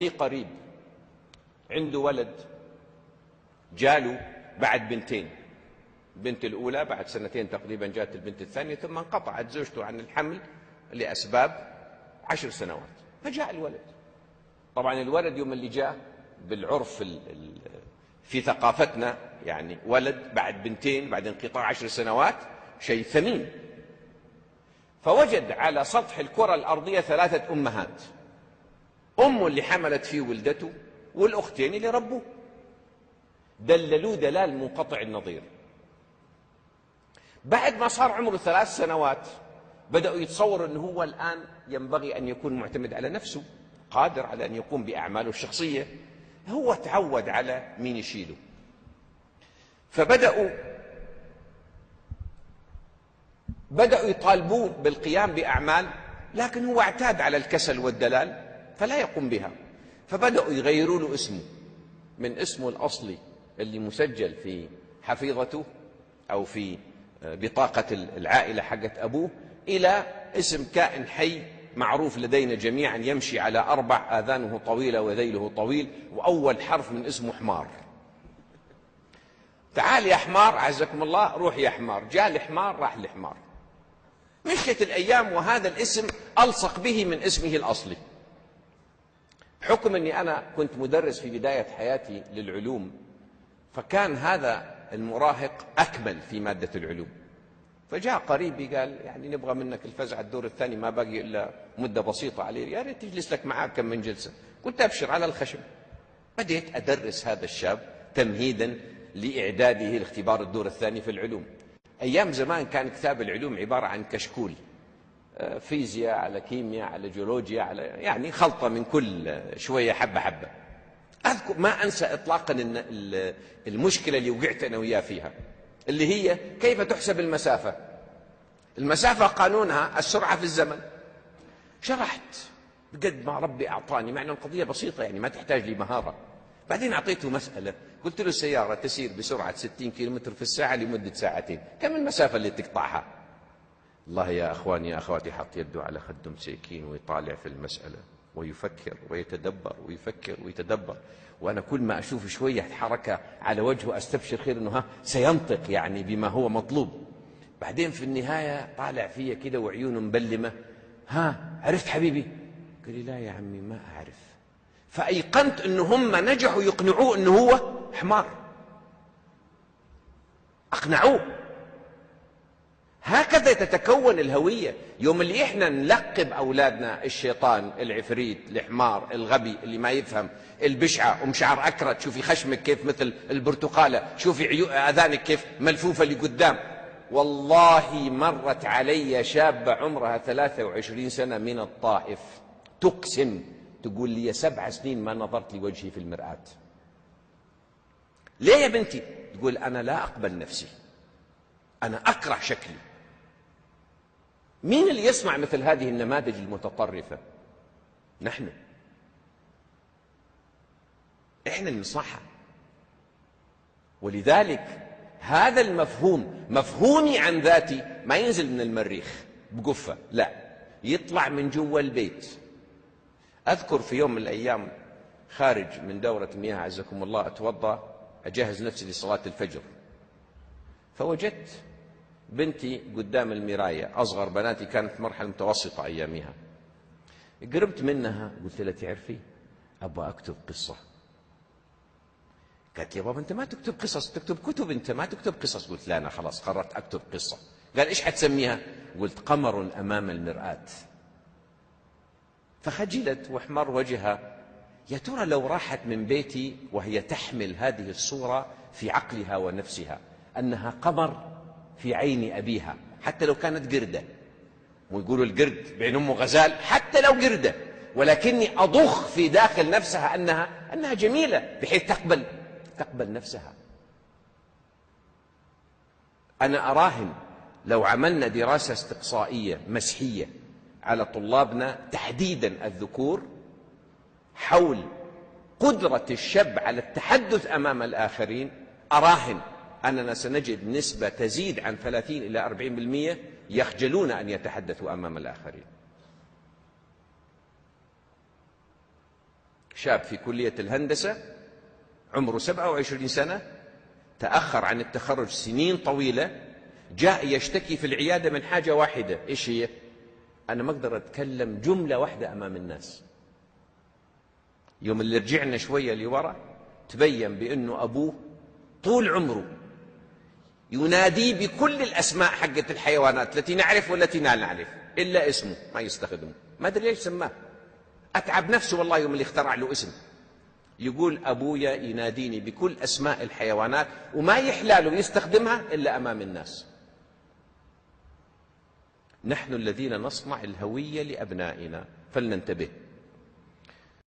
قريب عنده ولد جاله بعد بنتين، البنت الأولى بعد سنتين تقريبا جاءت البنت الثانية، ثم انقطعت زوجته عن الحمل لأسباب 10 سنوات، فجاء الولد. طبعا الولد يوم اللي جاء بالعرف في ثقافتنا يعني ولد بعد بنتين بعد انقطاع 10 سنوات شيء ثمين. فوجد على سطح الكرة الأرضية 3 أمهات، أمه اللي حملت فيه ولدته والأختين اللي ربوه، دللوه دلال منقطع النظير. بعد ما صار عمره 3 سنوات بدأوا يتصوروا أنه هو الآن ينبغي أن يكون معتمد على نفسه، قادر على أن يقوم بأعماله الشخصية، هو تعود على مين يشيله. فبدأوا يطالبوه بالقيام بأعمال، لكن هو اعتاد على الكسل والدلال فلا يقوم بها. فبدأوا يغيروا له اسمه من اسمه الأصلي اللي مسجل في حفيظته أو في بطاقة العائلة حقت أبوه إلى اسم كائن حي معروف لدينا جميعا يمشي على 4 آذانه طويلة وذيله طويل، وأول حرف من اسمه حمار. تعال يا حمار عزكم الله، روح يا حمار، جاء الحمار راح الحمار. مشيت الأيام وهذا الاسم ألصق به من اسمه الأصلي. بحكم أني أنا كنت مدرس في بداية حياتي للعلوم، فكان هذا المراهق أكمل في مادة العلوم. فجاء قريبي قال يعني نبغى منك الفزع الدور الثاني، ما باقي إلا مدة بسيطة عليه، يا ريت تجلس لك معاك كم من جلسة. قلت أبشر على الخشم. بديت أدرس هذا الشاب تمهيدا لإعداده لاختبار الدور الثاني في العلوم. أيام زمان كان كتاب العلوم عبارة عن كشكول، فيزياء على كيمياء على جيولوجيا على يعني خلطة من كل شوية حبة حبة. أذكر ما أنسى إطلاقا المشكلة اللي وقعت أنا وياه فيها، اللي هي كيف تحسب المسافة. المسافة قانونها السرعة في الزمن. شرحت بقد ما ربي أعطاني، مع أن القضية بسيطة يعني ما تحتاج لي مهارة. بعدين أعطيته مسألة، قلت له سيارة تسير بسرعة 60 كيلومتر في الساعة لمدة 2 ساعتين، كم المسافة اللي تقطعها؟ الله يا أخواني يا أخواتي حط يده على خده مسكين ويطالع في المسألة ويفكر ويتدبر ويفكر ويتدبر. وأنا كل ما أشوف شوية حركة على وجهه أستبشر خير أنه سينطق يعني بما هو مطلوب. بعدين في النهاية طالع فيا كده وعيونه مبلمة، عرفت حبيبي؟ قال لي لا يا عمي ما أعرف. فأيقنت أنه هم نجحوا يقنعوه أنه هو حمار، أقنعوه. هكذا تتكون الهوية. يوم اللي إحنا نلقب أولادنا الشيطان، العفريت، الحمار، الغبي اللي ما يفهم، البشعة، ومشعر أكرت، شوفي خشمك كيف مثل البرتقالة، شوفي أذانك كيف ملفوفة لقدام. والله مرت علي شابة عمرها 23 سنة من الطائف تقسم، تقول لي 7 سنين ما نظرت لوجهي في المرآة. ليه يا بنتي؟ تقول أنا لا أقبل نفسي، أنا أكره شكلي. مين اللي يسمع مثل هذه النماذج المتطرفة؟ نحن، إحنا اللي نصحها. ولذلك هذا المفهوم، مفهومي عن ذاتي، ما ينزل من المريخ بقفة، لا، يطلع من جوا البيت. أذكر في يوم من الأيام خارج من دورة مياه عزكم الله أتوضأ أجهز نفسي لصلاة الفجر، فوجدت بنتي قدام المراية، أصغر بناتي كانت مرحلة متوسطة أيامها. قربت منها قلت لها تعرفي أبغى أكتب قصة. قالت لي يا بابا أنت ما تكتب قصص، تكتب كتب، أنت ما تكتب قصص. قلت لا أنا خلاص قررت أكتب قصة. قال إيش حتسميها؟ قلت قمر أمام المرآة. فخجلت واحمر وجهها. يا ترى لو راحت من بيتي وهي تحمل هذه الصورة في عقلها ونفسها أنها قمر في عين أبيها، حتى لو كانت قردة، ويقولوا القرد بعين أمه غزال، حتى لو قردة، ولكني أضخ في داخل نفسها أنها جميلة بحيث تقبل نفسها. أنا أراهن لو عملنا دراسة استقصائية مسحية على طلابنا تحديدا الذكور حول قدرة الشاب على التحدث أمام الآخرين، أراهن أننا سنجد نسبة تزيد عن 30 إلى 40% يخجلون أن يتحدثوا أمام الآخرين. شاب في كلية الهندسة عمره 27 سنة، تأخر عن التخرج سنين طويلة، جاء يشتكي في العيادة من حاجة واحدة. إيش هي؟ أنا ما أقدر أتكلم جملة واحدة أمام الناس. يوم اللي رجعنا شوية لورا تبين بأنه أبوه طول عمره يناديه بكل الأسماء حقت الحيوانات التي نعرف والتي لا نعرف، إلا اسمه ما يستخدمه. ما أدري ليش سماه. أتعب نفسه والله يوم اللي اخترع له اسم. يقول أبويا يناديني بكل أسماء الحيوانات وما يحلاله يستخدمها إلا أمام الناس. نحن الذين نصنع الهوية لأبنائنا، فلننتبه.